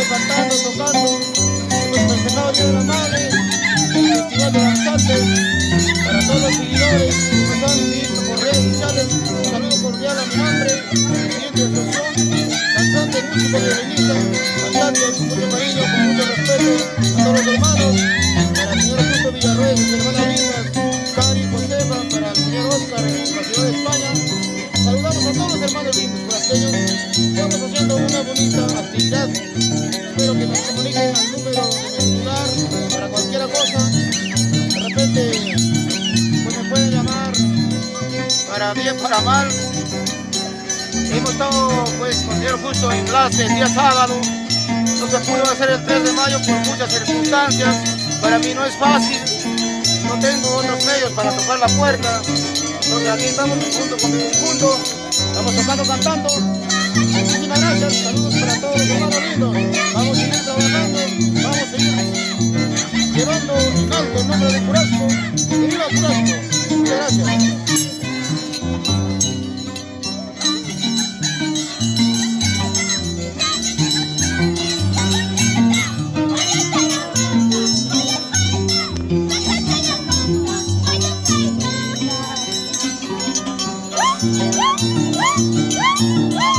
cantando, tocando. Hemos festejado el Día de la Madre, el Festival de Danzantes. Para todos los seguidores que nos han visto por redes sociales, un saludo cordial a mi nombre, presidente de la asociación, danzante, músico, violinista, cantante, con mucho cariño, con mucho respeto a todos los hermanos. Para el señor Justo Villarroel, sus hermanas lindas, Cari, Josefa, para el señor Oscar en la ciudad de España. Saludamos a todos los hermanos lindos corasteños. Estamos haciendo una bonita actividad. Espero que nos comuniquen al número de mi celular para cualquier cosa. De repente, pues me pueden llamar para bien, para mal. Hemos estado pues con el señor Justo en clase el día sábado. No se pudo hacer el 3 de mayo por muchas circunstancias. Para mí no es fácil. No tengo otros medios para tocar la puerta. Entonces aquí estamos junto con mi conjunto. Estamos tocando, cantando. Muchísimas gracias. Saludos para todos los hermanos lindos. Vamos a seguir trabajando. Vamos a seguir llevando en alto el nombre de Curasco. ¡Que viva Curasco! Muchas gracias. Woo!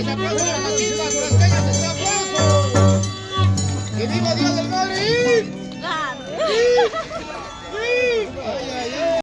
ese aplauso para Matísimas Corazqueñas, ese aplauso. ¡Que viva Día del Madre! ¡Sí! ¡Sí! ¡Sí! ¡Ay,